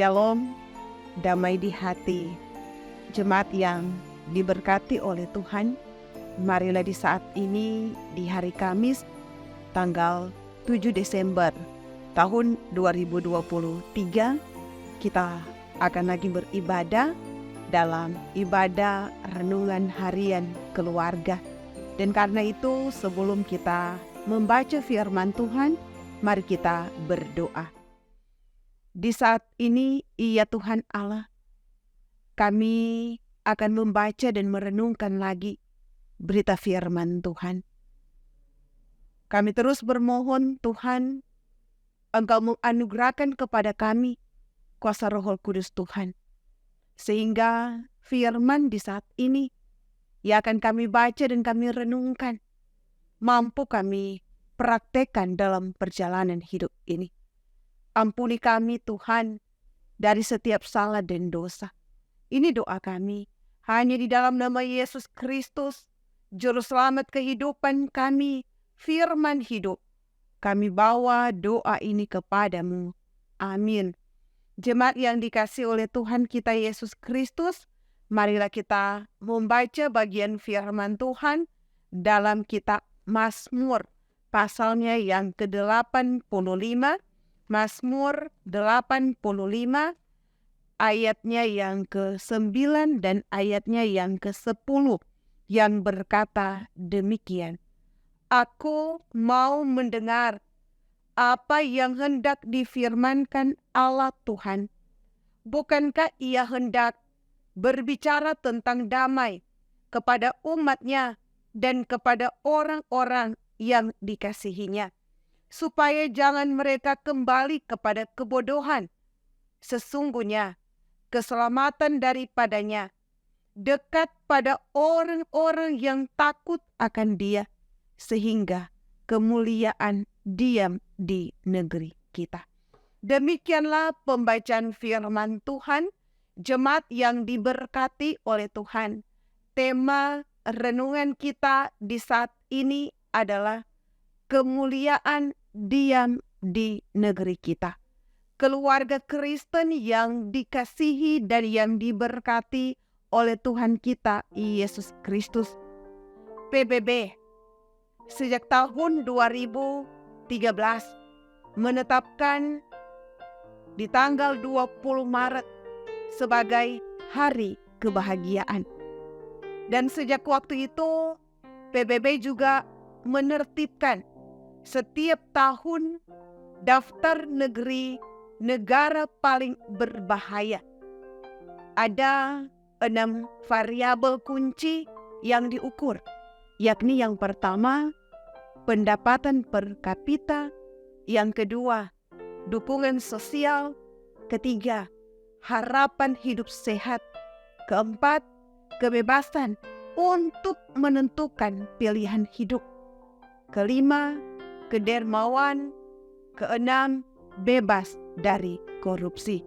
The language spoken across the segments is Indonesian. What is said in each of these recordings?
Shalom, damai di hati. Jemaat yang diberkati oleh Tuhan, marilah di saat ini di hari Kamis tanggal 7 Desember tahun 2023 kita akan lagi beribadah dalam ibadah renungan harian keluarga. Dan karena itu sebelum kita membaca firman Tuhan, mari kita berdoa. Di saat ini, ya Tuhan Allah, kami akan membaca dan merenungkan lagi berita firman Tuhan. Kami terus bermohon Tuhan, Engkau menganugerahkan kepada kami kuasa Roh Kudus Tuhan. Sehingga firman di saat ini yang akan kami baca dan kami renungkan, mampu kami praktekkan dalam perjalanan hidup ini. Ampuni kami Tuhan dari setiap salah dan dosa. Ini doa kami hanya di dalam nama Yesus Kristus, Juru Selamat kehidupan kami, firman hidup. Kami bawa doa ini kepadamu. Amin. Jemaat yang dikasihi oleh Tuhan kita Yesus Kristus, marilah kita membaca bagian firman Tuhan dalam kitab Mazmur, pasalnya yang ke-85, Mazmur 85, ayatnya yang ke-9 dan ayatnya yang ke-10, yang berkata demikian. Aku mau mendengar apa yang hendak difirmankan Allah Tuhan. Bukankah Ia hendak berbicara tentang damai kepada umat-Nya dan kepada orang-orang yang dikasihinya, supaya jangan mereka kembali kepada kebodohan. Sesungguhnya keselamatan daripadanya dekat pada orang-orang yang takut akan Dia, sehingga kemuliaan diam di negeri kita. Demikianlah pembacaan firman Tuhan. Jemaat yang diberkati oleh Tuhan, tema renungan kita di saat ini adalah kemuliaan diam di negeri kita. Keluarga Kristen yang dikasihi dan yang diberkati oleh Tuhan kita Yesus Kristus. PBB sejak tahun 2013 menetapkan di tanggal 20 Maret sebagai hari kebahagiaan. Dan sejak waktu itu PBB juga menertibkan setiap tahun daftar negara paling berbahaya. Ada 6 variabel kunci yang diukur, yakni yang pertama, pendapatan per kapita, yang kedua, dukungan sosial, ketiga, harapan hidup sehat, keempat, kebebasan untuk menentukan pilihan hidup, kelima, kedermawan, keenam, bebas dari korupsi.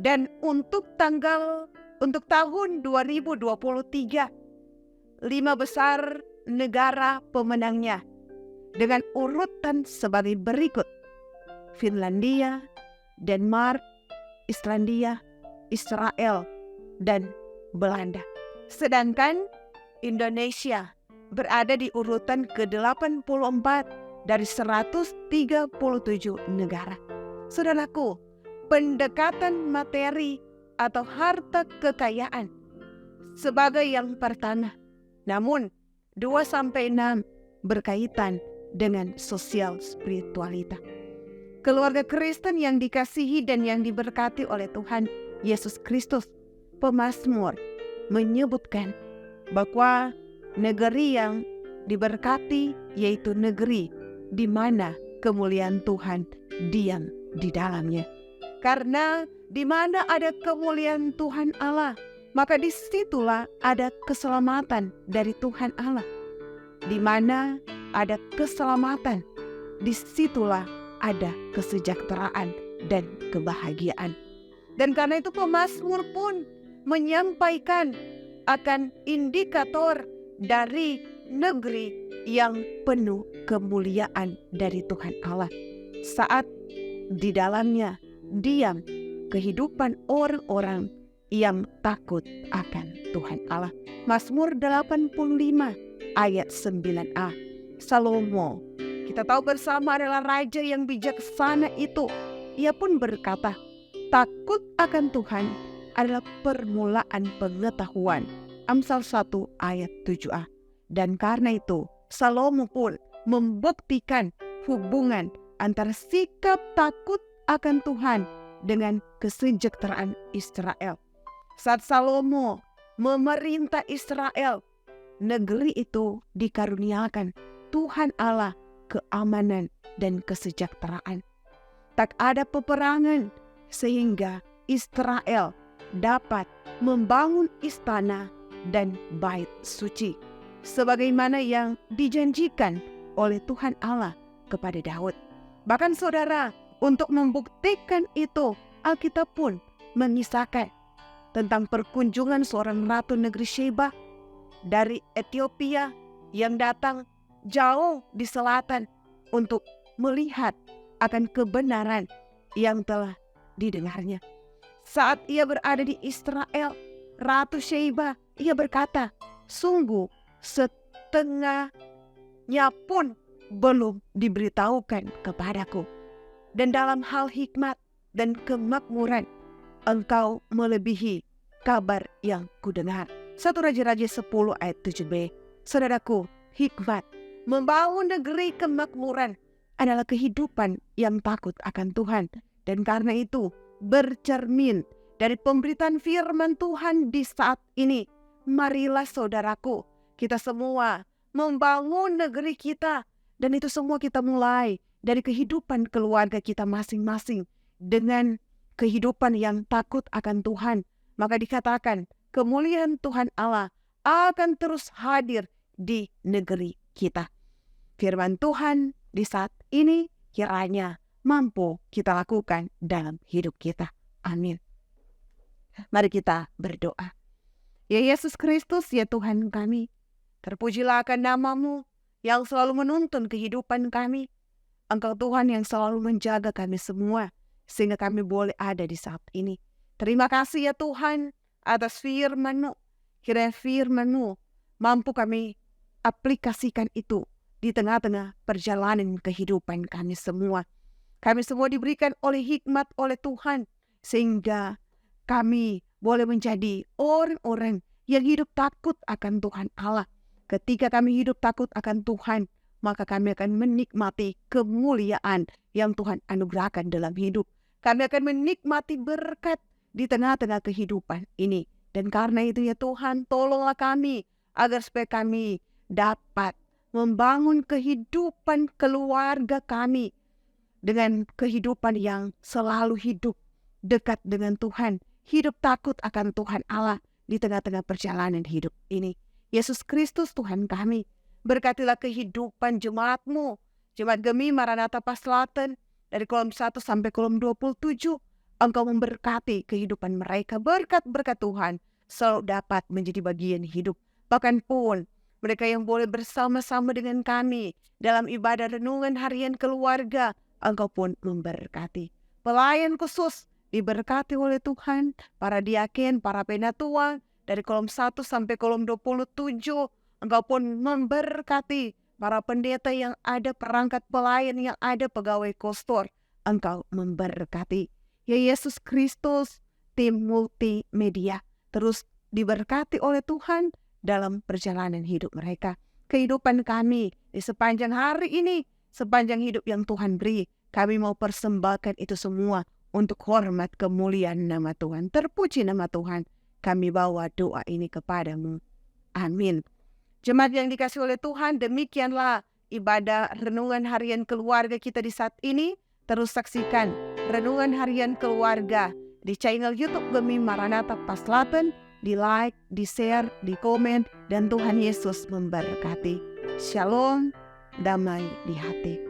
Dan untuk tahun 2023, 5 besar negara pemenangnya dengan urutan sebagai berikut: Finlandia, Denmark, Islandia, Israel, dan Belanda. Sedangkan Indonesia berada di urutan ke-84 dari 137 negara. Saudaraku, pendekatan materi atau harta kekayaan sebagai yang pertama, namun 2-6 berkaitan dengan sosial spiritualitas. Keluarga Kristen yang dikasihi dan yang diberkati oleh Tuhan Yesus Kristus, pemazmur menyebutkan bahwa negeri yang diberkati yaitu negeri di mana kemuliaan Tuhan diam di dalamnya. Karena di mana ada kemuliaan Tuhan Allah, maka disitulah ada keselamatan dari Tuhan Allah. Di mana ada keselamatan, disitulah ada kesejahteraan dan kebahagiaan. Dan karena itu pemazmur pun menyampaikan akan indikator dari negeri yang penuh kemuliaan dari Tuhan Allah saat di dalamnya diam kehidupan orang-orang yang takut akan Tuhan Allah. Mazmur 85 ayat 9a. Salomo, kita tahu bersama, adalah raja yang bijaksana itu. Ia pun berkata, takut akan Tuhan adalah permulaan pengetahuan. Amsal 1 ayat 7a. Dan karena itu Salomo pun membuktikan hubungan antara sikap takut akan Tuhan dengan kesejahteraan Israel. Saat Salomo memerintah Israel, negeri itu dikaruniakan Tuhan Allah keamanan dan kesejahteraan. Tak ada peperangan sehingga Israel dapat membangun istana dan bait suci sebagaimana yang dijanjikan oleh Tuhan Allah kepada Daud. Bahkan saudara, untuk membuktikan itu, Alkitab pun mengisahkan tentang perkunjungan seorang ratu negeri Sheba dari Ethiopia yang datang jauh di selatan untuk melihat akan kebenaran yang telah didengarnya. Saat ia berada di Israel, Ratu Sheba, ia berkata, sungguh setengahnya pun belum diberitahukan kepadaku. Dan dalam hal hikmat dan kemakmuran, engkau melebihi kabar yang kudengar. 1 Raja-Raja 10 ayat 7b. Saudaraku, hikmat membangun negeri kemakmuran adalah kehidupan yang takut akan Tuhan. Dan karena itu bercermin dari pemberitaan firman Tuhan di saat ini. Marilah saudaraku, kita semua membangun negeri kita. Dan itu semua kita mulai dari kehidupan keluarga kita masing-masing dengan kehidupan yang takut akan Tuhan. Maka dikatakan kemuliaan Tuhan Allah akan terus hadir di negeri kita. Firman Tuhan di saat ini kiranya mampu kita lakukan dalam hidup kita. Amin. Mari kita berdoa. Ya Yesus Kristus, ya Tuhan kami, terpujilah akan nama-Mu yang selalu menuntun kehidupan kami. Engkau Tuhan yang selalu menjaga kami semua, sehingga kami boleh ada di saat ini. Terima kasih ya Tuhan atas firman-Mu. Kiranya firman-Mu mampu kami aplikasikan itu di tengah-tengah perjalanan kehidupan kami semua. Kami semua diberikan oleh hikmat oleh Tuhan, sehingga kami boleh menjadi orang-orang yang hidup takut akan Tuhan Allah. Ketika kami hidup takut akan Tuhan, maka kami akan menikmati kemuliaan yang Tuhan anugerahkan dalam hidup. Kami akan menikmati berkat di tengah-tengah kehidupan ini. Dan karena itu ya Tuhan, tolonglah kami agar supaya kami dapat membangun kehidupan keluarga kami dengan kehidupan yang selalu hidup dekat dengan Tuhan, hidup takut akan Tuhan Allah di tengah-tengah perjalanan hidup ini. Yesus Kristus Tuhan kami, berkatilah kehidupan jemaat-Mu, Jemaat Gemi Maranatha Paslaten, dari kolom 1 sampai kolom 27. Engkau memberkati kehidupan mereka. Berkat-berkat Tuhan selalu dapat menjadi bagian hidup. Bahkan pun mereka yang boleh bersama-sama dengan kami dalam ibadah renungan harian keluarga, Engkau pun memberkati. Pelayan khusus diberkati oleh Tuhan, para diaken, para penatua, dari kolom 1 sampai kolom 27. Engkau pun memberkati para pendeta yang ada, perangkat pelayan yang ada, pegawai kostor. Engkau memberkati. Ya Yesus Kristus, tim multimedia terus diberkati oleh Tuhan dalam perjalanan hidup mereka. Kehidupan kami di sepanjang hari ini, sepanjang hidup yang Tuhan beri, kami mau persembahkan itu semua untuk hormat kemuliaan nama Tuhan. Terpuji nama Tuhan. Kami bawa doa ini kepadamu. Amin. Jemaat yang dikasihi oleh Tuhan, demikianlah ibadah renungan harian keluarga kita di saat ini. Terus saksikan renungan harian keluarga di channel YouTube Gemi Maranatha Paslaten, di like, di share, di komen, dan Tuhan Yesus memberkati. Shalom, damai di hati.